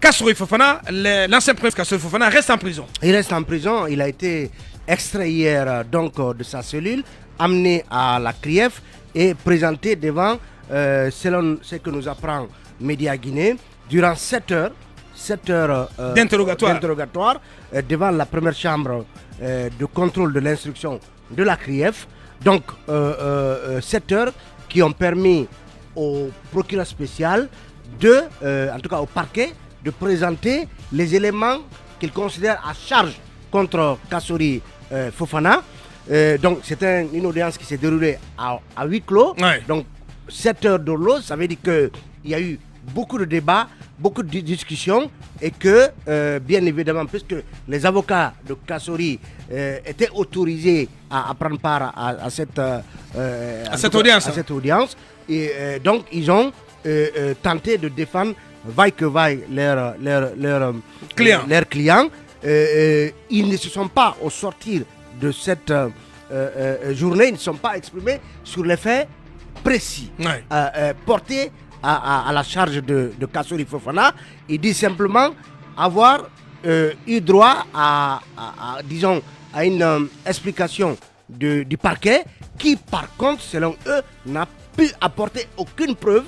Kassouri Fofana, l'ancien premier Kassouri Fofana, reste en prison. Il reste en prison. Il a été extrait hier donc, de sa cellule, amené à la CRIEF et présenté devant, selon ce que nous apprend Média Guinée, durant 7 heures d'interrogatoire devant la première chambre de contrôle de l'instruction de la CRIEF. Donc 7 heures qui ont permis au procureur spécial en tout cas au parquet, de présenter les éléments qu'il considère à charge contre Kassouri Fofana. Donc c'était une audience qui s'est déroulée à huis clos. Ouais. Donc 7 heures d'horloge, ça veut dire qu'il y a eu beaucoup de débats, beaucoup de discussions et que, bien évidemment, puisque les avocats de Kassouri étaient autorisés à prendre part à cette audience, et donc ils ont tenté de défendre vaille que vaille leurs clients. Ils ne se sont pas, au sortir de cette journée, ils ne sont pas exprimés sur les faits précis portés à la charge de Kassouri Fofana. Il dit simplement avoir eu droit à une explication du parquet qui, par contre, selon eux, n'a pu apporter aucune preuve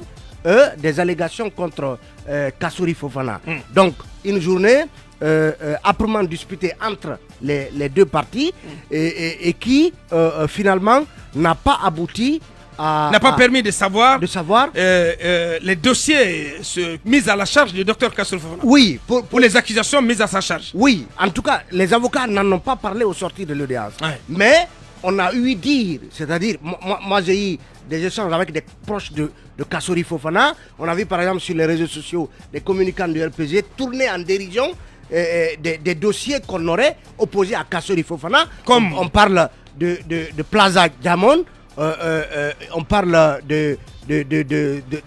des allégations contre Kassouri Fofana. Donc, une journée âprement disputée entre les deux parties et qui, finalement, n'a pas abouti n'a pas permis de savoir les dossiers mis à la charge du docteur Kassouri Fofana. Oui, pour les accusations mises à sa charge. Oui, en tout cas, les avocats n'en ont pas parlé au sortir de l'audience. Ouais. Mais on a eu dire, c'est-à-dire, moi j'ai eu des échanges avec des proches de Kassouri Fofana. On a vu par exemple sur les réseaux sociaux des communicants du RPG tourner en dérision des dossiers qu'on aurait opposés à Kassouri Fofana. Comme on parle de Plaza Diamond. On parle de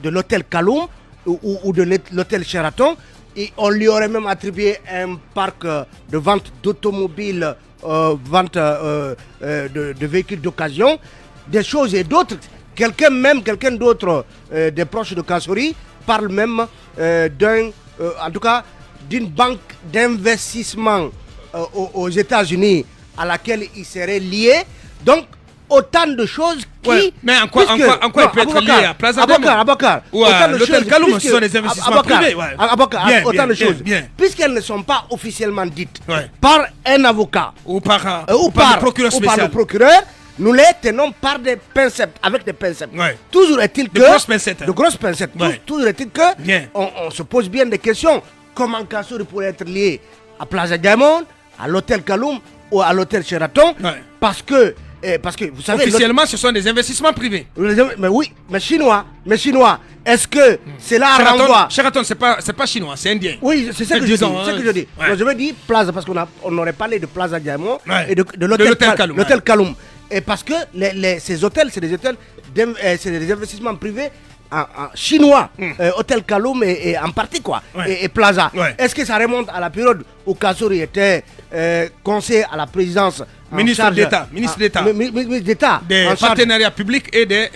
l'hôtel Kaloum ou de l'hôtel Sheraton, et on lui aurait même attribué un parc de vente d'automobiles, vente de véhicules d'occasion, des choses et d'autres. Quelqu'un d'autre des proches de Kassouri parle même en tout cas d'une banque d'investissement aux États-Unis à laquelle il serait lié. Donc autant de choses qui... Ouais, mais en quoi il peut être lié à Plaza Diamond Abakar, l'hôtel Kaloum, ce sont des investissements privés. Autant de choses. Puisqu'elles ne sont pas officiellement dites par un avocat ou par le procureur spécial. Ou par le procureur, nous les tenons par des pincettes, avec des pincettes. Toujours est-il que... De grosses pincettes. De grosses pincettes. Toujours est-il que... On se pose bien des questions. Comment Kassouri pourrait être lié à Plaza Diamond, à l'hôtel Kaloum ou à l'hôtel Sheraton? Parce que vous savez, officiellement, ce sont des investissements privés. Mais oui, mais chinois. Est-ce que c'est là renvoie... Sheraton, c'est pas chinois, c'est indien. Oui, c'est ça que je dis. Donc, je veux dire Plaza, parce qu'on aurait parlé de Plaza Diamond et de l'hôtel Kaloum. Et parce que ces hôtels, c'est des hôtels, c'est des investissements privés chinois, Hôtel Kaloum et en partie quoi, et Plaza. Est-ce que ça remonte à la période où Kassouri était conseiller à la présidence, ministre d'État des partenariats publics et des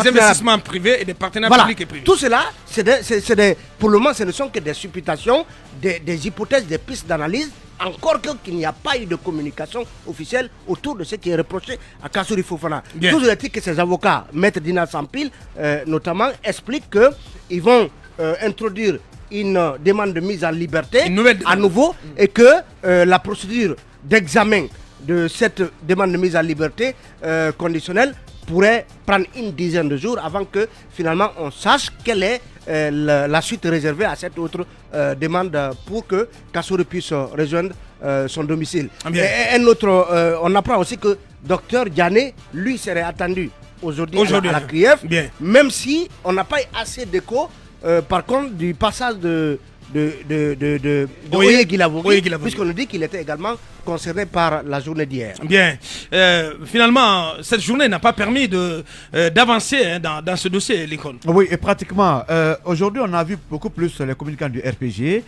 investissements privés et des partenariats publics et privés. Tout cela, pour le moment, ce ne sont que des supputations, des hypothèses, des pistes d'analyse. Encore qu'il n'y a pas eu de communication officielle autour de ce qui est reproché à Kassouri Fofana. Toujours est-il que ces avocats, Maître Dina Sampil notamment, expliquent qu'ils vont introduire une demande de mise en liberté à nouveau et que la procédure d'examen de cette demande de mise en liberté conditionnelle pourrait prendre une dizaine de jours avant que finalement on sache quelle est la suite réservée à cette autre demande pour que Kassouri puisse rejoindre son domicile. Et on apprend aussi que Dr Diané, lui, serait attendu aujourd'hui à la CRIEF, même si on n'a pas eu assez d'écho par contre du passage de Oye Guilavogui, puisqu'on nous dit qu'il était également concerné par la journée d'hier. Finalement, cette journée n'a pas permis d'avancer dans ce dossier, Lincoln. Oui, et pratiquement, aujourd'hui, on a vu beaucoup plus les communicants du RPG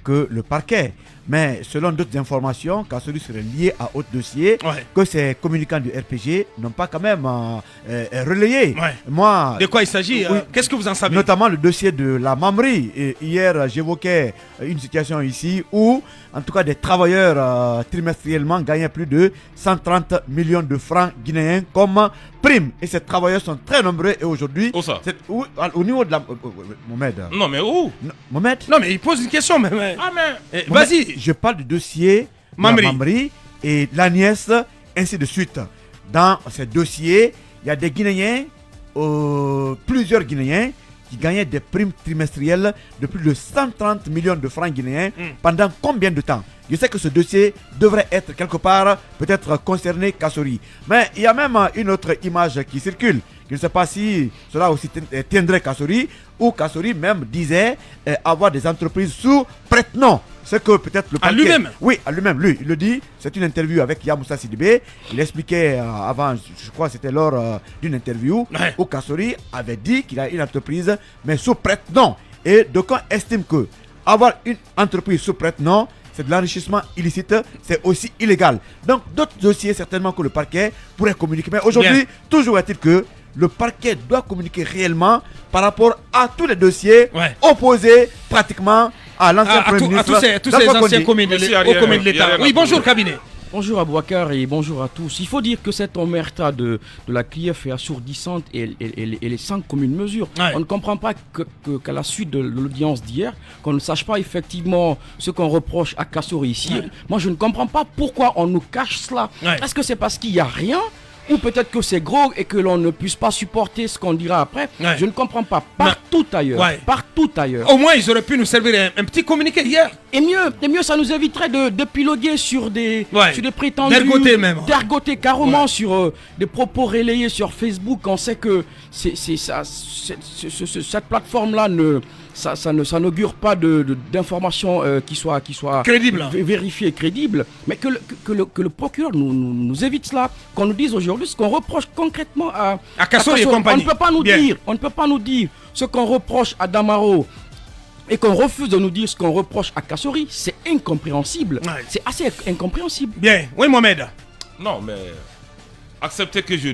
que le parquet. Mais selon d'autres informations, Kassouri serait lié à autre dossier, que ces communicants du RPG n'ont pas quand même relayé. Moi, de quoi il s'agit? Qu'est-ce que vous en savez? Notamment le dossier de la Mamri. Et hier, j'ai j'évoquais une situation ici où, en tout cas, des travailleurs trimestriellement gagnaient plus de 130 millions de francs guinéens comme prime. Et ces travailleurs sont très nombreux et aujourd'hui... Où ça? Au niveau de la... Mohamed. Non, mais où? Mohamed. Non, mais il pose une question. Vas-y. Je parle du dossier Mamri et la nièce, ainsi de suite. Dans ces dossiers, il y a des Guinéens, plusieurs Guinéens, qui gagnaient des primes trimestrielles de plus de 130 millions de francs guinéens pendant combien de temps? Je sais que ce dossier devrait être quelque part peut-être concerné Kassori. Mais il y a même une autre image qui circule. Je ne sais pas si cela aussi tiendrait Kassori, ou Kassori même disait avoir des entreprises sous prête-nom. C'est que peut-être le parquet... À lui-même? Oui, à lui-même. Lui, il le dit. C'est une interview avec Yamoussa Sidibé. Il expliquait avant, je crois que c'était lors d'une interview, où Kassori avait dit qu'il a une entreprise, mais sous prête-nom. Et d'aucuns estiment que avoir une entreprise sous prête-nom, c'est de l'enrichissement illicite, c'est aussi illégal. Donc d'autres dossiers certainement que le parquet pourrait communiquer. Mais aujourd'hui, toujours est-il que le parquet doit communiquer réellement par rapport à tous les dossiers opposés pratiquement à l'ancien Premier ministre. À tous ces anciens communes de l'État. Oui, bonjour cabinet. Bonjour Abouakar et bonjour à tous. Il faut dire que cette omerta de la CRIEF est assourdissante et les 5 communes mesures. On ne comprend pas qu'à la suite de l'audience d'hier, qu'on ne sache pas effectivement ce qu'on reproche à Kassori ici. Moi je ne comprends pas pourquoi on nous cache cela. Est-ce que c'est parce qu'il n'y a rien ? Ou peut-être que c'est gros et que l'on ne puisse pas supporter ce qu'on dira après. Je ne comprends pas. Partout ailleurs. Au moins, ils auraient pu nous servir un petit communiqué hier. Et mieux, ça nous éviterait de piloguer sur des prétendus... D'ergoter carrément sur des propos relayés sur Facebook. On sait que cette plateforme-là ça n'augure pas d'informations qui soient crédibles, vérifiées et crédibles, mais que le procureur nous évite cela, qu'on nous dise aujourd'hui ce qu'on reproche concrètement à Kassori et compagnie. On ne peut pas nous dire ce qu'on reproche à Damaro et qu'on refuse de nous dire ce qu'on reproche à Kassori. C'est incompréhensible. C'est assez incompréhensible. Bien, oui Mohamed. Non, mais acceptez que je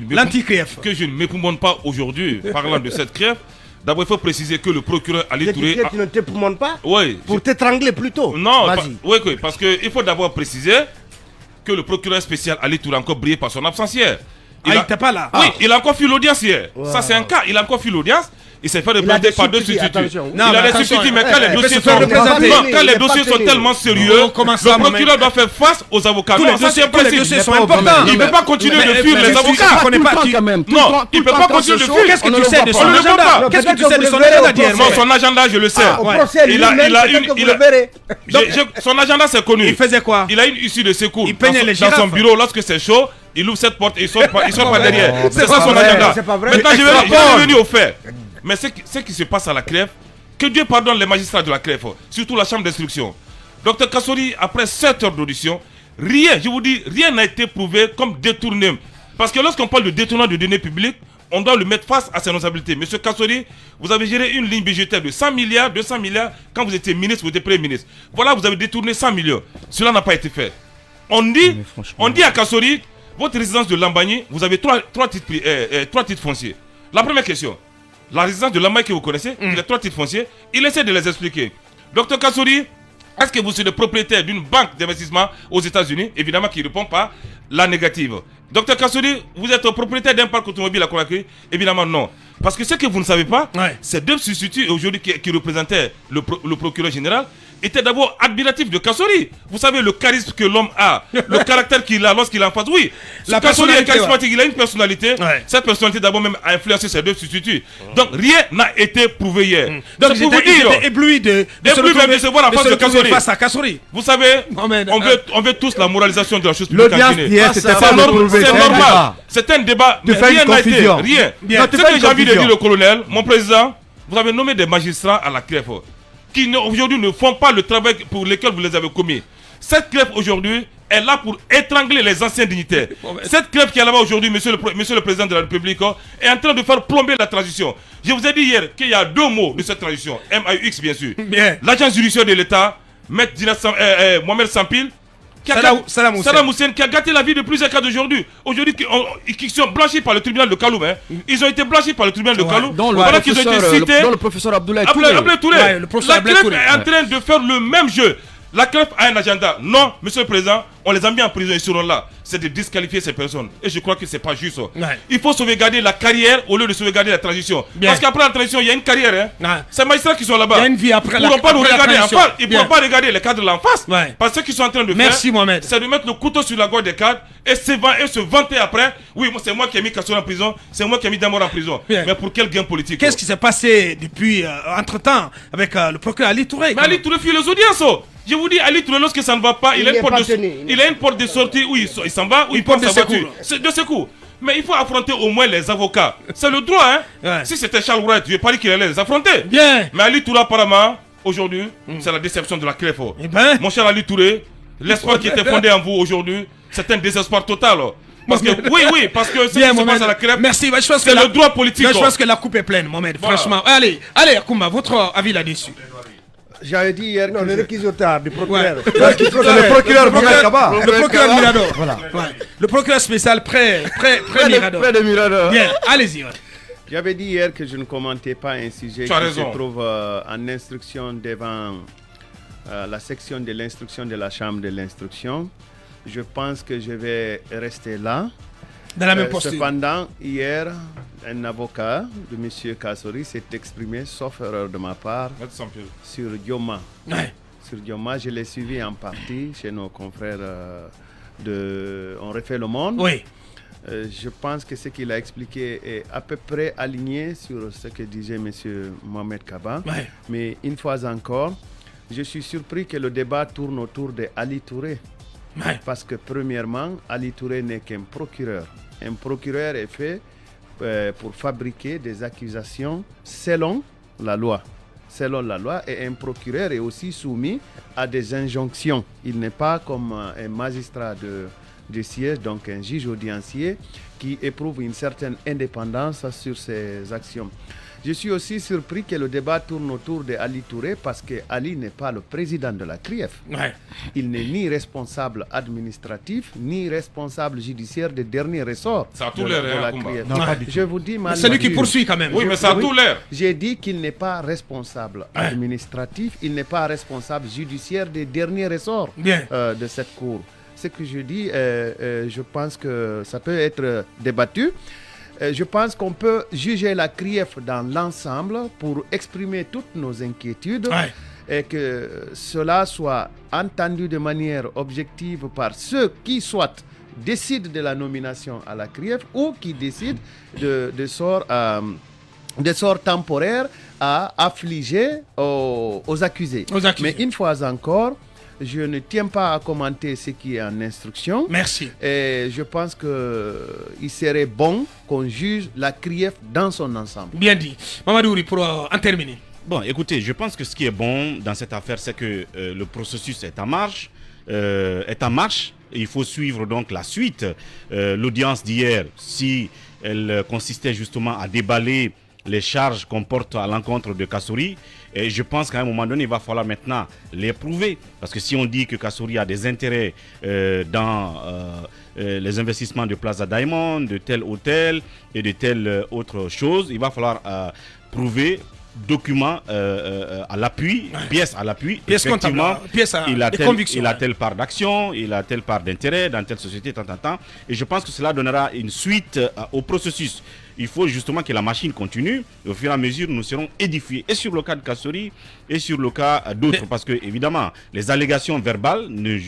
ne m'époumonne pas aujourd'hui parlant de cette CRIEF. D'abord, il faut préciser que le procureur Ali Touré... Tu ne t'époumones pas? Oui. Pour t'étrangler plutôt? Non, oui, parce qu'il faut d'abord préciser que le procureur spécial Ali Touré a encore brillé par son absence hier. Il n'était pas là. Oui, il a encore fait l'audience hier. Ça, c'est un cas. Il a encore fait l'audience. Il s'est fait représenter par 2 substituts. Il a des substituts, mais quand les dossiers sont tellement sérieux, le procureur doit faire face aux avocats. Tous les dossiers sont importants. Il ne peut pas continuer de fuir les avocats. Non, il ne peut pas continuer de fuir. Qu'est-ce que tu sais de son agenda? Qu'est-ce que tu sais de son agenda d'hier? Non, son agenda, je le sais. Son agenda, c'est connu. Il faisait quoi? Il a une issue de secours dans son bureau lorsque c'est chaud. Il ouvre cette porte et il sort par derrière. C'est ça son agenda. Maintenant, je vais revenir au fait. Mais ce qui se passe à la CRIEF, que Dieu pardonne les magistrats de la CRIEF, surtout la chambre d'instruction. Docteur Kassori, après 7 heures d'audition, rien, je vous dis, rien n'a été prouvé comme détourné. Parce que lorsqu'on parle de détournement de données publiques, on doit le mettre face à ses responsabilités. Monsieur Kassori, vous avez géré une ligne budgétaire de 100 milliards, 200 milliards, quand vous étiez ministre, vous étiez Premier ministre. Voilà, vous avez détourné 100 millions. Cela n'a pas été fait. On dit à Kassori, votre résidence de Lambani, vous avez trois titres fonciers. La première question. La résidence de Lambaye que vous connaissez, il a 3 titres fonciers, il essaie de les expliquer. Docteur Kassori, est-ce que vous êtes le propriétaire d'une banque d'investissement aux États-Unis? Évidemment qu'il ne répond pas la négative. Docteur Kassori, vous êtes propriétaire d'un parc automobile à Conakry? Évidemment non. Parce que ce que vous ne savez pas, ces 2 substituts aujourd'hui qui représentaient le procureur général étaient d'abord admiratifs de Kassori. Vous savez le charisme que l'homme a, le caractère qu'il a lorsqu'il est en face. Oui, Kassori est charismatique, il a une personnalité. Cette personnalité d'abord même a influencé ces 2 substituts. Donc rien n'a été prouvé hier. Donc vous êtes ébloui de se voir en face de Kassori. Face à Kassori. Vous savez, on veut tous la moralisation de la chose publique en Guinée. C'est normal. C'est un débat. Rien n'a été. Rien. Ce que j'ai envie de dire le colonel, mon président, vous avez nommé des magistrats à la CRIEF qui aujourd'hui ne font pas le travail pour lequel vous les avez commis. Cette CRIEF aujourd'hui est là pour étrangler les anciens dignitaires. Cette CRIEF qui est là-bas aujourd'hui, monsieur le président de la République, est en train de faire plomber la transition. Je vous ai dit hier qu'il y a 2 mots de cette transition. MAUX bien sûr. L'agence judiciaire de l'État, Maître Mohamed Sampil, Saddam Hussein qui a gâté la vie de plusieurs cas d'aujourd'hui. Aujourd'hui, qui sont blanchis par le tribunal de Kaloum. Ils ont été blanchis par le tribunal de Kaloum. Voilà qu'ils ont été cités. Dans le professeur Abdoulaye Touré. La CREF est en train de faire le même jeu. La CREF a un agenda. Non, monsieur le président, on les a mis en prison, ils seront là. C'est de disqualifier ces personnes. Et je crois que ce n'est pas juste. Il faut sauvegarder la carrière au lieu de sauvegarder la transition. Parce qu'après la transition, il y a une carrière. C'est les magistrats qui sont là-bas. Il y a une vie après la transition. Ils ne pourront pas regarder les cadres de l'en face. Parce que ce qu'ils sont en train de faire, c'est de mettre le couteau sur la gorge des cadres et se vanter après. Oui, c'est moi qui ai mis Kassouri en prison, c'est moi qui ai mis Damor en prison. Mais pour quel gain politique? Qu'est-ce qui s'est passé depuis, entre-temps, avec le procureur Ali Touré? Mais Ali Touré fuit les audiences. Je vous dis, Ali Touré, lorsque ça ne va pas, il a une porte de sortie où il s'en va, où il porte sa voiture. De secours. Mais il faut affronter au moins les avocats. C'est le droit, hein. Si c'était Charles Wright, je n'ai pas dit qu'il allait les affronter. Mais Ali Touré, apparemment, aujourd'hui, c'est la déception de la CREF. Mon cher Ali Touré, l'espoir qui était fondé en vous aujourd'hui, c'est un désespoir total. Parce que, parce que ce qui se passe à la CREF, c'est le droit politique. Je pense que la coupe est pleine, Mohamed. Franchement. Allez, Akoumba, votre avis là-dessus? J'avais dit hier, non, le réquisitoire du procureur. Le procureur Mohamed Kaba. Le procureur Mirador. Voilà. Le procureur spécial près Mirador. Près de Mirador. Bien, allez-y. J'avais dit hier que je ne commentais pas un sujet qui se trouve en instruction devant la section de l'instruction de la Chambre de l'instruction. Je pense que je vais rester là. Dans la même posture. Cependant, hier, un avocat de M. Kassouri s'est exprimé, sauf erreur de ma part, sur Dioma. Sur Dioma, je l'ai suivi en partie chez nos confrères de On refait le monde. Je pense que ce qu'il a expliqué est à peu près aligné sur ce que disait M. Mohamed Kaba. Mais une fois encore, je suis surpris que le débat tourne autour de Ali Touré. Parce que premièrement, Ali Touré n'est qu'un procureur. Un procureur est fait pour fabriquer des accusations selon la loi. Selon la loi, et un procureur est aussi soumis à des injonctions. Il n'est pas comme un magistrat de siège, donc un juge audiencier, qui éprouve une certaine indépendance sur ses actions. Je suis aussi surpris que le débat tourne autour de Ali Touré parce que Ali n'est pas le président de la CRIEF. Il n'est ni responsable administratif, ni responsable judiciaire de dernier ressort. Ça a tout l'air, Je vous dis, c'est lui qui poursuit quand même. Oui, mais ça a tout l'air. J'ai dit qu'il n'est pas responsable administratif, il n'est pas responsable judiciaire des derniers ressorts de cette cour. Ce que je dis, je pense que ça peut être débattu. Je pense qu'on peut juger la CRIEF dans l'ensemble pour exprimer toutes nos inquiétudes et que cela soit entendu de manière objective par ceux qui soit décident de la nomination à la CRIEF ou qui décident de sorts temporaires à affliger aux accusés. Mais une fois encore, je ne tiens pas à commenter ce qui est en instruction. Merci. Et je pense qu'il serait bon qu'on juge la CRIEF dans son ensemble. Bien dit. Mamadouri, pour en terminer. Bon, écoutez, je pense que ce qui est bon dans cette affaire, c'est que le processus est en marche. Il faut suivre donc la suite. L'audience d'hier, si elle consistait justement à déballer les charges qu'on porte à l'encontre de Kassouri, et je pense qu'à un moment donné, il va falloir maintenant les prouver. Parce que si on dit que Kassouri a des intérêts dans les investissements de Plaza Diamond, de tel hôtel et de telle autre chose, il va falloir prouver documents à l'appui, pièces à l'appui, effectivement, il a telle part d'action, il a telle part d'intérêt dans telle société, tant. Et je pense que cela donnera une suite au processus. Il faut justement que la machine continue. Au fur et à mesure, nous serons édifiés. Et sur le cas de Kassouri, et sur le cas d'autres. Parce que, évidemment, les allégations verbales ne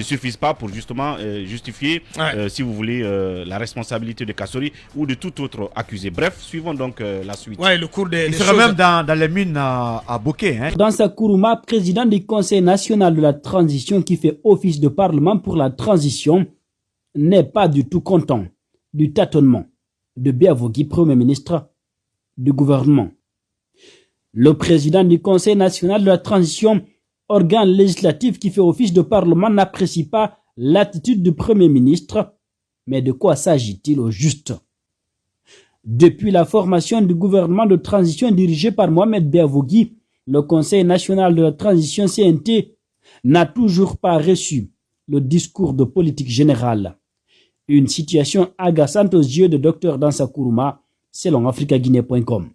suffisent pas pour justement justifier, si vous voulez, la responsabilité de Kassouri ou de tout autre accusé. Bref, suivons donc la suite. Le cours des Il sera même dans les mines à Bokeh. Dans sa Kourouma, président du Conseil national de la transition qui fait office de parlement pour la transition, n'est pas du tout content du tâtonnement de Biavogui, Premier ministre du gouvernement. Le président du Conseil national de la transition, organe législatif qui fait office de parlement, n'apprécie pas l'attitude du Premier ministre. Mais de quoi s'agit-il au juste? Depuis la formation du gouvernement de transition dirigé par Mohamed Biavogui, le Conseil national de la transition CNT n'a toujours pas reçu le discours de politique générale. Une situation agaçante aux yeux de Dr Dansa Kourouma, selon africaguinée.com.